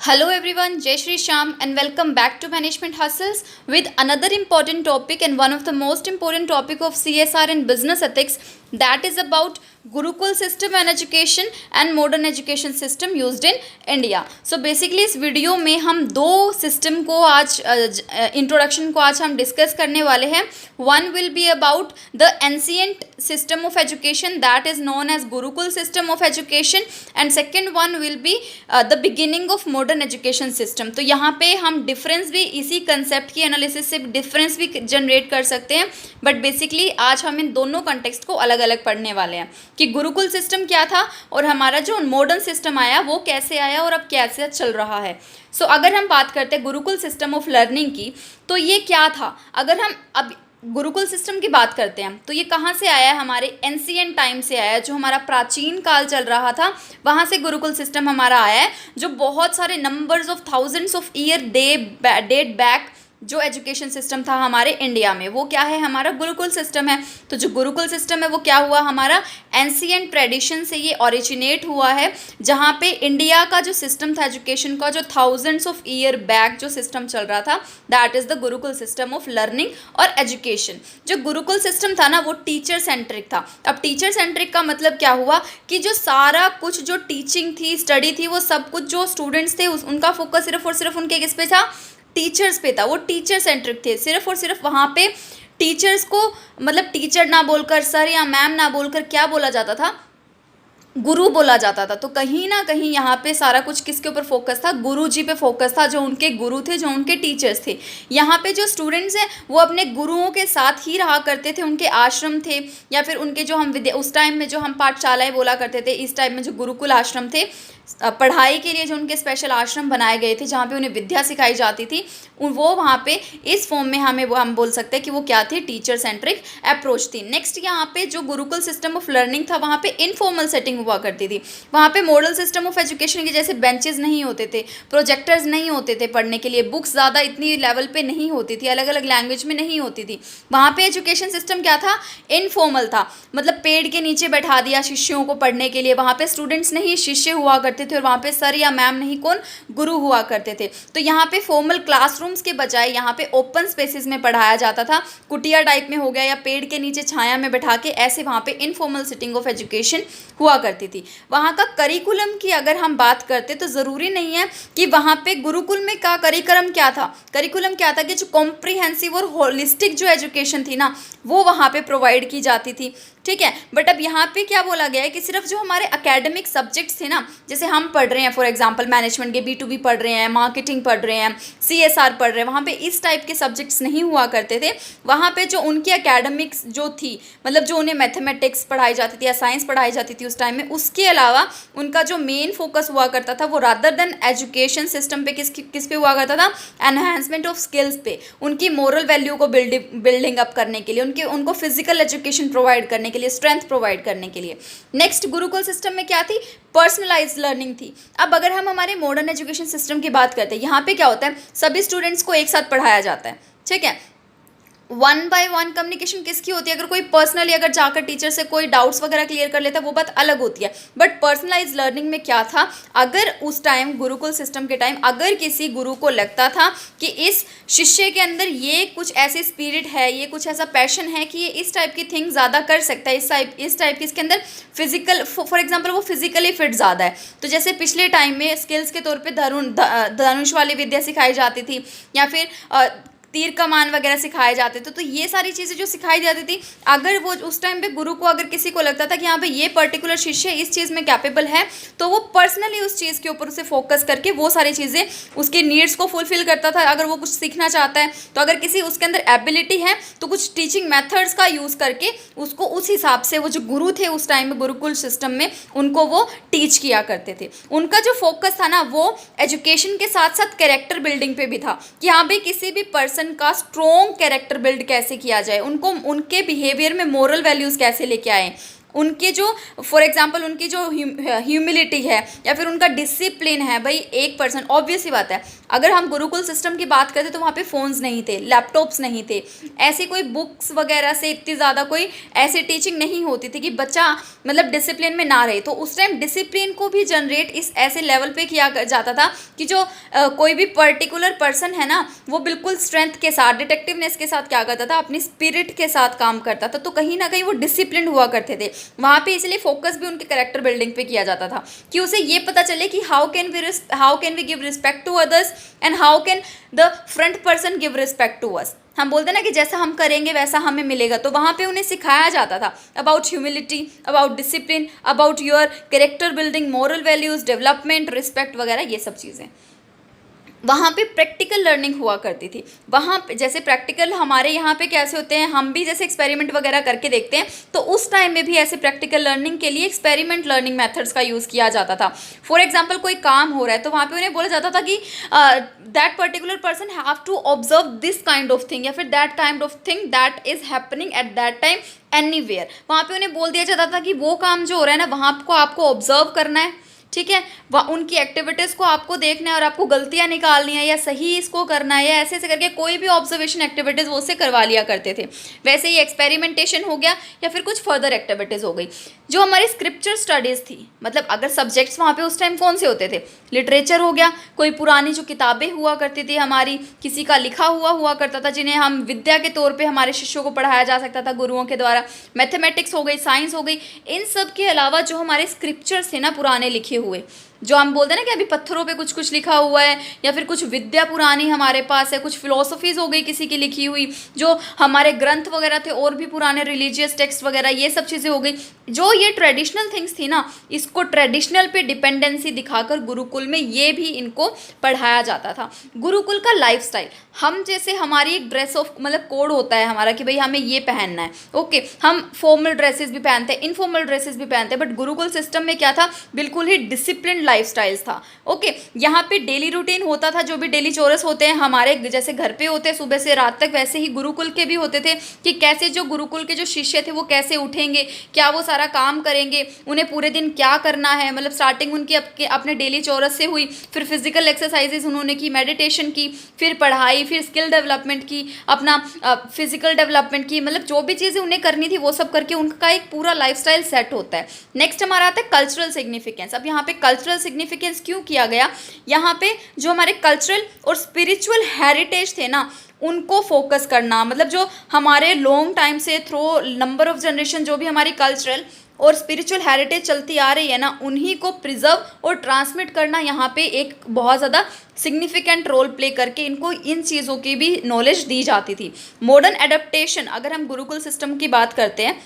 Hello everyone, Jai Shri Sham and welcome back to Management Hustles with another important topic and one of the most important topic of CSR and business ethics, that is about Gurukul system and education and modern education system used in India. So basically इस video में हम दो system को आज introduction को आज हम discuss करने वाले हैं. One will be about the ancient system of education that is known as Gurukul system of education and second one will be the beginning of modern education system. तो यहाँ पे हम डिफरेंस भी इसी कंसेप्ट की एनालिसिस से difference भी generate कर सकते हैं, बट बेसिकली आज हम इन दोनों कंटेक्स्ट को अलग अलग पढ़ने वाले हैं कि गुरुकुल सिस्टम क्या था और हमारा जो मॉडर्न सिस्टम आया वो कैसे आया और अब कैसे चल रहा है. सो अगर हम बात करते हैं गुरुकुल सिस्टम ऑफ लर्निंग की, तो ये क्या था. अगर हम अब गुरुकुल सिस्टम की बात करते हैं तो ये कहाँ से आया है, हमारे एंशिएंट टाइम से आया है. जो हमारा प्राचीन काल चल रहा था वहाँ से गुरुकुल सिस्टम हमारा आया है, जो बहुत सारे numbers of thousands of year date back जो एजुकेशन सिस्टम था हमारे इंडिया में वो क्या है, हमारा गुरुकुल सिस्टम है. तो जो गुरुकुल सिस्टम है वो क्या हुआ, हमारा एंशिएंट ट्रेडिशन से ये ओरिजिनेट हुआ है, जहाँ पे इंडिया का जो सिस्टम था एजुकेशन का, जो थाउजेंड्स ऑफ ईयर बैक जो सिस्टम चल रहा था, that is the Gurukul system of learning और एजुकेशन. जो गुरुकुल सिस्टम था ना वो टीचर सेंट्रिक था. अब टीचर सेंट्रिक का मतलब क्या हुआ कि जो सारा कुछ जो टीचिंग थी, स्टडी थी, वो सब कुछ जो स्टूडेंट्स थे उनका फोकस सिर्फ और सिर्फ उनके किस पे था, टीचर्स पे था. वो टीचर सेंट्रिक थे. सिर्फ और सिर्फ वहाँ पे टीचर्स को मतलब टीचर ना बोलकर, सर या मैम ना बोलकर क्या बोला जाता था, गुरु बोला जाता था. तो कहीं ना कहीं यहाँ पे सारा कुछ किसके ऊपर फोकस था, गुरु जी पे फोकस था, जो उनके गुरु थे, जो उनके टीचर्स थे. यहाँ पे जो स्टूडेंट्स हैं वो अपने गुरुओं के साथ ही रहा करते थे, उनके आश्रम थे या फिर उनके जो हम उस टाइम में जो हम पाठशालाएँ बोला करते थे, इस टाइम में जो गुरुकुल आश्रम थे, पढ़ाई के लिए जो उनके स्पेशल आश्रम बनाए गए थे जहाँ पे उन्हें विद्या सिखाई जाती थी, वो वहाँ पे इस फॉर्म में हम बोल सकते हैं कि वो क्या थे, टीचर सेंट्रिक अप्रोच थी. नेक्स्ट यहाँ पे जो गुरुकुल सिस्टम ऑफ लर्निंग था वहाँ पे इनफॉर्मल सेटिंग हुआ करती थी. वहाँ पे मॉडल सिस्टम ऑफ एजुकेशन के जैसे बेंचेस नहीं होते थे, प्रोजेक्टर्स नहीं होते थे पढ़ने के लिए, बुक्स ज़्यादा इतनी लेवल पे नहीं होती थी, अलग अलग लैंग्वेज में नहीं होती थी. वहाँ पे एजुकेशन सिस्टम क्या था, इनफॉर्मल था. मतलब पेड़ के नीचे बैठा दिया शिष्यों को पढ़ने के लिए. वहाँ पे स्टूडेंट्स नहीं शिष्य हुआ करते थे और वहाँ पे सर या मैम नहीं, कौन, गुरु हुआ करते थे. तो यहाँ पे फॉर्मल क्लासरूम्स के बजाय यहाँ पे ओपन स्पेसेस में पढ़ाया जाता था. कुटिया टाइप में हो गया या पेड़ के नीचे छाया में बैठा के, ऐसे वहाँ पे इनफॉर्मल सिटिंग ऑफ एजुकेशन हुआ करती थी. वहाँ का करिकुलम की अगर हम बात करते तो ज़रूरी नहीं है कि वहाँ पे गुरुकुल में का करिकुलम क्या था. करिकुलम क्या था कि जो कॉम्प्रिहेंसिव और होलिस्टिक जो एजुकेशन थी ना वो वहाँ पे प्रोवाइड की जाती थी. ठीक है, बट अब यहाँ पे क्या बोला गया है कि सिर्फ जो हमारे एकेडमिक सब्जेक्ट्स थे ना, जैसे हम पढ़ रहे हैं फॉर एग्जांपल मैनेजमेंट के B2B पढ़ रहे हैं, मार्केटिंग पढ़ रहे हैं, CSR पढ़ रहे हैं, वहाँ पे इस टाइप के सब्जेक्ट्स नहीं हुआ करते थे. वहाँ पे जो उनकी एकेडमिक्स जो थी, मतलब जो उन्हें मैथमेटिक्स पढ़ाई जाती थी या साइंस पढ़ाई जाती थी उस टाइम में, उसके अलावा उनका जो मेन फोकस हुआ करता था वो रादर देन एजुकेशन सिस्टम पे किस पे हुआ करता था, एनहांसमेंट ऑफ स्किल्स पे, उनकी मोरल वैल्यू को बिल्डिंग अप करने के लिए, उनको फिजिकल एजुकेशन प्रोवाइड करने के लिए, स्ट्रेंथ प्रोवाइड करने के लिए. नेक्स्ट गुरुकुल सिस्टम में क्या थी, पर्सनलाइज्ड लर्निंग थी. अब अगर हम हमारे मॉडर्न एजुकेशन सिस्टम की बात करते हैं, यहाँ पे क्या होता है, सभी स्टूडेंट्स को एक साथ पढ़ाया जाता है. ठीक है, वन बाय वन कम्युनिकेशन किसकी होती है, अगर कोई पर्सनली अगर जाकर टीचर से कोई डाउट्स वगैरह क्लियर कर लेता है वो बात अलग होती है. बट पर्सनलाइज लर्निंग में क्या था, अगर उस टाइम गुरुकुल सिस्टम के टाइम अगर किसी गुरु को लगता था कि इस शिष्य के अंदर ये कुछ ऐसी स्पिरिट है, ये कुछ ऐसा पैशन है कि ये इस टाइप की थिंग ज़्यादा कर सकता है, इस टाइप की इसके अंदर फिजिकल, फॉर एग्जाम्पल वो फिजिकली फिट ज़्यादा है, तो जैसे पिछले टाइम में स्किल्स के तौर पर धनुष वाली विद्या सिखाई जाती थी या फिर तीर कमान वगैरह सिखाए जाते थे. तो ये सारी चीज़ें जो सिखाई जाती थी, अगर वो उस टाइम पे गुरु को अगर किसी को लगता था कि यहाँ पे ये पर्टिकुलर शिष्य इस चीज़ में कैपेबल है, तो वो पर्सनली उस चीज़ के ऊपर उसे फोकस करके वो सारी चीज़ें उसके नीड्स को फुलफिल करता था. अगर वो कुछ सीखना चाहता है तो अगर किसी उसके अंदर एबिलिटी है तो कुछ टीचिंग मेथड्स का यूज़ करके उसको उस हिसाब से वो जो गुरु थे उस टाइम में गुरुकुल सिस्टम में उनको वो टीच किया करते थे. उनका जो फोकस था ना वो एजुकेशन के साथ साथ कैरेक्टर बिल्डिंग पे भी था कि हाँ भाई किसी भी पर्सन का स्ट्रॉन्ग कैरेक्टर बिल्ड कैसे किया जाए, उनको उनके बिहेवियर में मोरल वैल्यूज़ कैसे लेके आए, उनके जो फॉर एग्जांपल उनकी जो ह्यूमिलिटी है या फिर उनका डिसिप्लिन है, भाई एक पर्सन, ऑब्वियस ही बात है, अगर हम गुरुकुल सिस्टम की बात करते तो वहाँ पे फ़ोन्स नहीं थे, लैपटॉप्स नहीं थे, ऐसी कोई बुक्स वगैरह से इतनी ज़्यादा कोई ऐसी टीचिंग नहीं होती थी कि बच्चा मतलब डिसिप्लिन में ना रहे। तो उस टाइम डिसिप्लिन को भी जनरेट इस ऐसे लेवल पे किया जाता था कि जो कोई भी पर्टिकुलर पर्सन है ना, वो बिल्कुल स्ट्रेंथ के साथ, डिटेक्टिवनेस के साथ क्या करता था, अपनी स्पिरिट के साथ काम करता था। तो कहीं ना कहीं वो डिसिप्लिन हुआ करते थे वहाँ पे, इसलिए फोकस भी उनके कैरेक्टर बिल्डिंग पे किया जाता था कि उसे ये पता चले कि how can we give respect to others and how can the front person give respect to us. हम बोलते हैं ना कि जैसा हम करेंगे वैसा हमें मिलेगा। तो वहाँ पे उन्हें सिखाया जाता था about humility, about discipline, about your character building, moral values, development, respect वगैरह, ये सब चीज़ें। वहाँ पे प्रैक्टिकल लर्निंग हुआ करती थी। वहाँ पे जैसे प्रैक्टिकल हमारे यहाँ पे कैसे होते हैं, हम भी जैसे एक्सपेरिमेंट वगैरह करके देखते हैं, तो उस टाइम में भी ऐसे प्रैक्टिकल लर्निंग के लिए एक्सपेरिमेंट लर्निंग मेथड्स का यूज़ किया जाता था। फॉर एग्जांपल कोई काम हो रहा है तो वहाँ पे उन्हें बोला जाता था कि that particular person have to observe this kind of thing या फिर that kind of thing that is happening at that time anywhere. वहाँ पे उन्हें बोल दिया जाता था कि वो काम जो हो रहा है ना, वहाँ आपको ऑब्जर्व करना है, ठीक है, वह उनकी एक्टिविटीज़ को आपको देखना है और आपको गलतियां निकालनी है या सही इसको करना है या ऐसे ऐसे करके कोई भी ऑब्जर्वेशन एक्टिविटीज़ वो उससे करवा लिया करते थे। वैसे ही एक्सपेरिमेंटेशन हो गया या फिर कुछ फर्दर एक्टिविटीज़ हो गई। जो हमारी स्क्रिप्चर स्टडीज़ थी, मतलब अगर सब्जेक्ट्स वहाँ पे उस टाइम कौन से होते थे, लिटरेचर हो गया, कोई पुरानी जो किताबें हुआ करती थी हमारी, किसी का लिखा हुआ करता था जिन्हें हम विद्या के तौर पे हमारे शिष्यों को पढ़ाया जा सकता था गुरुओं के द्वारा, मैथमेटिक्स हो गई, साइंस हो गई। इन सब के अलावा जो हमारे स्क्रिप्चर्स थे ना पुराने लिखे हुए, जो हम बोलते हैं ना कि अभी पत्थरों पे कुछ कुछ लिखा हुआ है या फिर कुछ विद्या पुरानी हमारे पास है, कुछ फिलोसफीज हो गई किसी की लिखी हुई, जो हमारे ग्रंथ वगैरह थे और भी पुराने रिलीजियस टेक्स्ट वगैरह, ये सब चीज़ें हो गई। जो ये ट्रेडिशनल थिंग्स थी ना, इसको ट्रेडिशनल पे डिपेंडेंसी दिखाकर गुरुकुल में ये भी इनको पढ़ाया जाता था। गुरुकुल का लाइफस्टाइल, हम जैसे हमारी एक ड्रेस ऑफ मतलब कोड होता है हमारा कि भाई हमें ये पहनना है, ओके, हम फॉर्मल ड्रेसेस भी पहनते हैं, इनफॉर्मल ड्रेसेस भी पहनते हैं, बट गुरुकुल सिस्टम में क्या था, बिल्कुल ही डिसिप्लिन लाइफस्टाइल्स था। ओके, यहाँ पे डेली रूटीन होता था, जो भी डेली चोरस होते हैं हमारे जैसे घर पे होते हैं सुबह से रात तक, वैसे ही गुरुकुल के भी होते थे कि कैसे जो गुरुकुल के जो शिष्य थे वो कैसे उठेंगे, क्या वो सारा काम करेंगे, उन्हें पूरे दिन क्या करना है। मतलब स्टार्टिंग उनकी अपने डेली चोरस से हुई, फिर फिजिकल एक्सरसाइजेज उन्होंने की, मेडिटेशन की, फिर पढ़ाई, फिर स्किल डेवलपमेंट की, अपना फिजिकल डेवलपमेंट की, मतलब जो भी चीज़ें उन्हें करनी थी वो सब करके उनका एक पूरा लाइफस्टाइल सेट होता है। नेक्स्ट हमारा आता है कल्चरल सिग्निफिकेंस। अब यहाँ पे कल्चरल सिग्निफिकेंस क्यों किया गया, यहाँ पे जो हमारे कल्चरल और स्पिरिचुअल हेरिटेज थे ना, उनको फोकस करना, मतलब जो हमारे लॉन्ग टाइम से थ्रू नंबर ऑफ जनरेशन जो भी हमारी कल्चरल और स्पिरिचुअल हेरिटेज चलती आ रही है ना, उन्हीं को प्रिजर्व और ट्रांसमिट करना यहाँ पे एक बहुत ज़्यादा सिग्निफिकेंट रोल प्ले करके इनको इन चीज़ों की भी नॉलेज दी जाती थी। मॉडर्न एडेप्टेशन, अगर हम गुरुकुल सिस्टम की बात करते हैं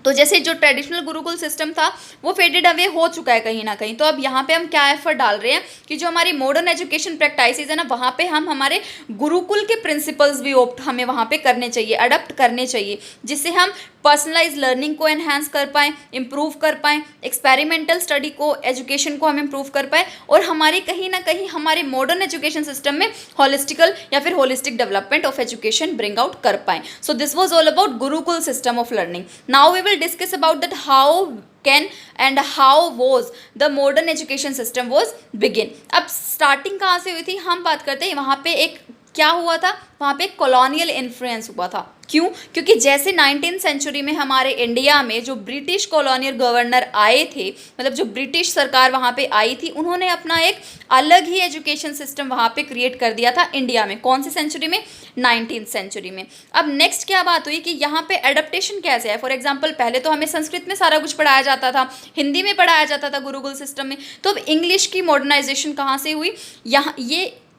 तो जैसे जो ट्रेडिशनल गुरुकुल सिस्टम था वो फेडेड अवे हो चुका है कहीं ना कहीं। तो अब यहाँ पे हम क्या एफर्ट डाल रहे हैं कि जो हमारी मॉडर्न एजुकेशन प्रैक्टिसेस है ना, वहाँ पे हम हमारे गुरुकुल के प्रिंसिपल्स भी हमें वहाँ पे करने चाहिए, अडॉप्ट करने चाहिए, जिससे हम पर्सनलाइज लर्निंग को एनहांस कर पाएँ, इम्प्रूव कर पाएँ, एक्सपेरिमेंटल स्टडी को, एजुकेशन को हम इम्प्रूव कर पाएँ, और हमारी कहीं ना कहीं हमारे मॉडर्न एजुकेशन सिस्टम में हॉलिस्टिकल या फिर holistic development of education bring out कर पाएँ। So this was all about gurukul system of learning. Now we will discuss about that how can and how was the modern education system was begin। अब starting कहाँ से हुई थी, हम बात करते हैं वहाँ पे एक क्या हुआ था, वहाँ पे कॉलोनियल इन्फ्लुएंस हुआ था। क्यों? क्योंकि जैसे 19th सेंचुरी में हमारे इंडिया में जो ब्रिटिश कॉलोनियल गवर्नर आए थे, मतलब जो ब्रिटिश सरकार वहाँ पे आई थी, उन्होंने अपना एक अलग ही एजुकेशन सिस्टम वहाँ पे क्रिएट कर दिया था इंडिया में। कौन सी सेंचुरी में? 19th सेंचुरी में। अब नेक्स्ट क्या बात हुई कि यहाँ पे एडप्टेशन कैसे है। फॉर एग्जाम्पल पहले तो हमें संस्कृत में सारा कुछ पढ़ाया जाता था, हिंदी में पढ़ाया जाता था गुरुकुल सिस्टम में, तो अब इंग्लिश की मॉडर्नाइजेशन कहाँ से हुई, यहाँ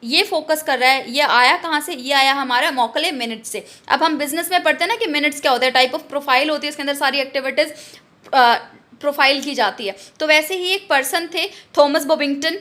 ये फोकस कर रहा है। ये आया कहाँ से? ये आया हमारा मौकले मिनट से। अब हम बिजनेस में पढ़ते हैं ना कि मिनट्स क्या होता है, टाइप ऑफ प्रोफाइल होती है, उसके अंदर सारी एक्टिविटीज़ प्रोफाइल की जाती है। तो वैसे ही एक पर्सन थे थॉमस बॉबिंगटन,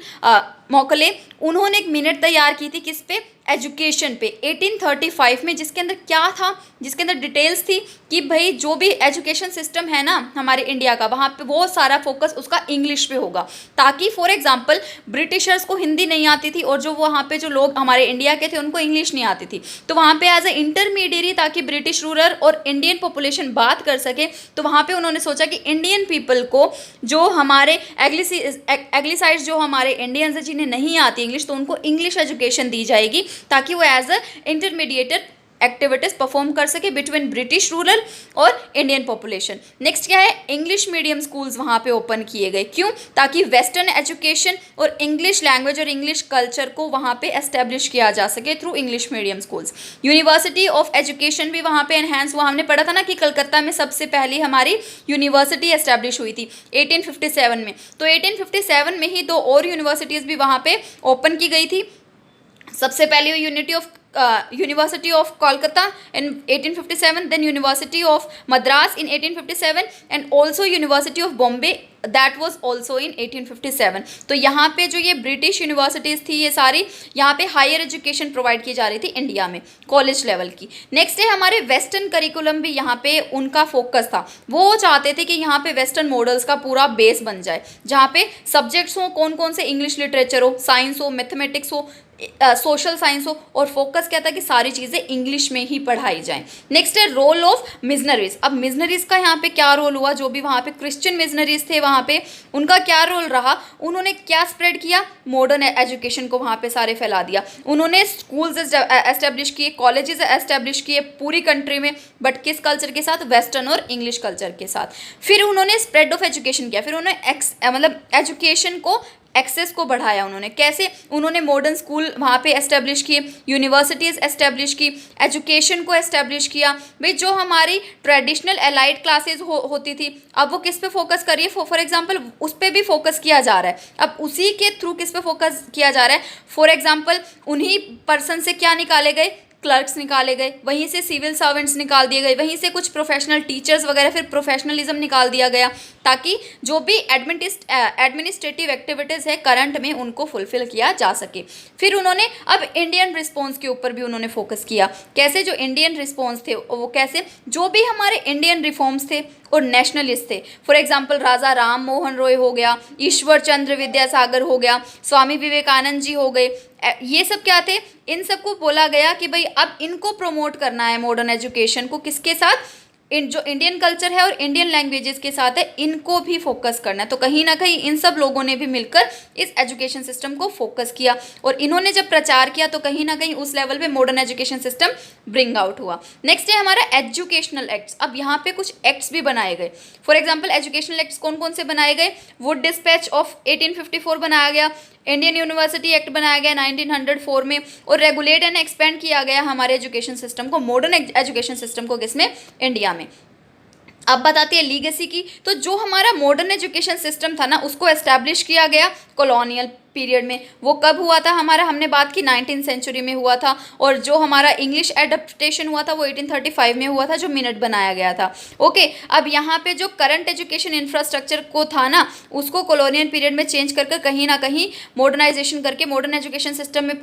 मौखले, उन्होंने एक मिनट तैयार की थी किस पे, एजुकेशन पे, 1835 में, जिसके अंदर क्या था, जिसके अंदर डिटेल्स थी कि भाई जो भी एजुकेशन सिस्टम है ना हमारे इंडिया का, वहाँ पे बहुत सारा फोकस उसका इंग्लिश पे होगा, ताकि फॉर एग्जांपल ब्रिटिशर्स को हिंदी नहीं आती थी और जो वहाँ पे जो लोग हमारे इंडिया के थे उनको इंग्लिश नहीं आती थी, तो वहाँ पे एज ए इंटरमीडिएरी, ताकि ब्रिटिश रूलर और इंडियन पॉपुलेशन बात कर सके, तो वहाँ पे उन्होंने सोचा कि इंडियन पीपल को, जो हमारे एग्लिसाइड्स जो हमारे इंडियंस हैं जिन्हें नहीं आती इंग्लिश, तो उनको इंग्लिश एजुकेशन दी जाएगी ताकि वो as a intermediator activities perform कर सके बिटवीन ब्रिटिश रूरल और इंडियन पॉपुलेशन। नेक्स्ट क्या है, इंग्लिश मीडियम स्कूल्स वहाँ पे ओपन किए गए, क्यों, ताकि वेस्टर्न एजुकेशन और इंग्लिश लैंग्वेज और इंग्लिश कल्चर को वहाँ पे एस्टेब्लिश किया जा सके through English medium schools. University of education भी वहाँ पे एनहेंस हुआ, हमने पढ़ा था ना कि कलकत्ता में सबसे पहली हमारी यूनिवर्सिटी एस्टेब्लिश हुई थी 1857 में, तो 1857 में ही 2 और यूनिवर्सिटीज़ भी वहाँ पे ओपन की गई थी। सबसे पहले University of Kolkata in 1857, then University of Madras in 1857 and also University of Bombay, that was also in 1857। तो यहाँ पे जो ये ब्रिटिश यूनिवर्सिटीज़ थी ये सारी, यहाँ पे हायर एजुकेशन प्रोवाइड की जा रही थी इंडिया में कॉलेज लेवल की। नेक्स्ट है हमारे वेस्टर्न करिकुलम भी यहाँ पे उनका फोकस था, वो चाहते थे कि यहाँ पे वेस्टर्न मॉडल्स का पूरा बेस बन जाए, जहाँ पे सब्जेक्ट्स हो कौन कौन से, इंग्लिश लिटरेचर हो, साइंस हो, मैथमेटिक्स हो, सोशल साइंस हो, और फोकस क्या था कि सारी चीज़ें इंग्लिश में ही पढ़ाई जाएं। नेक्स्ट है रोल ऑफ मिशनरीज। अब मिशनरीज का यहाँ पे क्या रोल हुआ, जो भी वहाँ पे क्रिश्चियन मिशनरीज थे वहाँ पे उनका क्या रोल रहा, उन्होंने क्या स्प्रेड किया, मॉडर्न एजुकेशन को वहाँ पे सारे फैला दिया। उन्होंने स्कूल्स एस्टेब्लिश किए, कॉलेजेस एस्टेब्लिश किए पूरी कंट्री में, बट किस कल्चर के साथ, वेस्टर्न और इंग्लिश कल्चर के साथ। फिर उन्होंने स्प्रेड ऑफ एजुकेशन किया, फिर उन्होंने मतलब एजुकेशन को एक्सेस को बढ़ाया। उन्होंने कैसे, उन्होंने मॉडर्न स्कूल वहाँ पे एस्टेब्लिश किए, यूनिवर्सिटीज़ एस्टेब्लिश की, एजुकेशन को एस्टेब्लिश किया। भाई जो हमारी ट्रेडिशनल एलाइड क्लासेस होती थी, अब वो किस पे फोकस कर रही है, फॉर एग्जांपल उस पर भी फोकस किया जा रहा है। अब उसी के थ्रू किस पे फोकस किया जा रहा है, फॉर एग्जांपल उन्हीं पर्सन से क्या निकाले गए, क्लर्क्स निकाले गए, वहीं से सिविल सर्वेंट्स निकाल दिए गए, वहीं से कुछ प्रोफेशनल टीचर्स वगैरह, फिर प्रोफेशनलिज्म निकाल दिया गया, ताकि जो भी एडमिनिस्ट्रेटिव एक्टिविटीज़ है करंट में उनको फुलफिल किया जा सके। फिर उन्होंने अब इंडियन रिस्पॉन्स के ऊपर भी उन्होंने फोकस किया। कैसे, जो इंडियन रिस्पॉन्स थे वो कैसे, जो भी हमारे इंडियन रिफॉर्म्स थे और नेशनलिस्ट थे, फॉर एग्जांपल राजा राम मोहन रॉय हो गया, ईश्वर चंद्र विद्यासागर हो गया, स्वामी विवेकानंद जी हो गए, ये सब क्या थे, इन सबको बोला गया कि भाई अब इनको प्रमोट करना है मॉडर्न एजुकेशन को, किसके साथ, जो इंडियन कल्चर है और इंडियन लैंग्वेजेस के साथ है, इनको भी फोकस करना है। तो कहीं ना कहीं इन सब लोगों ने भी मिलकर इस एजुकेशन सिस्टम को फोकस किया, और इन्होंने जब प्रचार किया तो कहीं ना कहीं उस लेवल पे modern education system bring out हुआ। नेक्स्ट है हमारा एजुकेशनल एक्ट्स। अब यहाँ पे कुछ एक्ट्स भी बनाए गए, फॉर एग्जाम्पल एजुकेशनल एक्ट्स कौन कौन से बनाए गए, वुड डिस्पैच ऑफ 1854 बनाया गया, इंडियन यूनिवर्सिटी एक्ट बनाया गया 1904 में, और रेगुलेट एंड एक्सपेंड किया गया हमारे एजुकेशन सिस्टम को, मॉडर्न एजुकेशन सिस्टम को, किसमें, इंडिया में। अब बताती है लीगेसी की, तो जो हमारा मॉडर्न एजुकेशन सिस्टम था ना उसको एस्टैब्लिश किया गया कॉलोनियल पीरियड में। वो कब हुआ था हमारा, हमने बात की 19th सेंचुरी में हुआ था, और जो हमारा इंग्लिश एडप्टेशन हुआ था वो 1835 में हुआ था, जो मिनट बनाया गया था। ओके, अब यहाँ पे जो करंट एजुकेशन इंफ्रास्ट्रक्चर को था ना उसको कॉलोनियल पीरियड में चेंज करके कहीं ना कहीं मॉडर्नाइजेशन करके मॉडर्न एजुकेशन सिस्टम में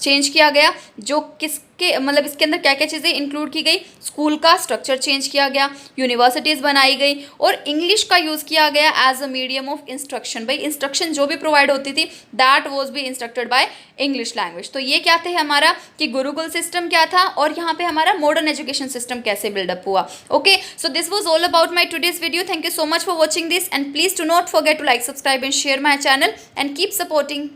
चेंज किया गया, जो किसके मतलब इसके अंदर क्या क्या चीज़ें इंक्लूड की गई, स्कूल का स्ट्रक्चर चेंज किया गया, यूनिवर्सिटीज़ बनाई गई, और इंग्लिश का यूज़ किया गया as a medium of instruction. भाई इंस्ट्रक्शन जो भी प्रोवाइड होती थी that was be instructed by English language. तो ये क्या थे हमारा कि गुरुकुल सिस्टम क्या था, और यहाँ पे हमारा मॉडर्न एजुकेशन सिस्टम कैसे बिल्डअप हुआ। Okay, so this was all about my today's video. Thank you so much for watching this, and please do not forget to like, subscribe and share my channel, and keep supporting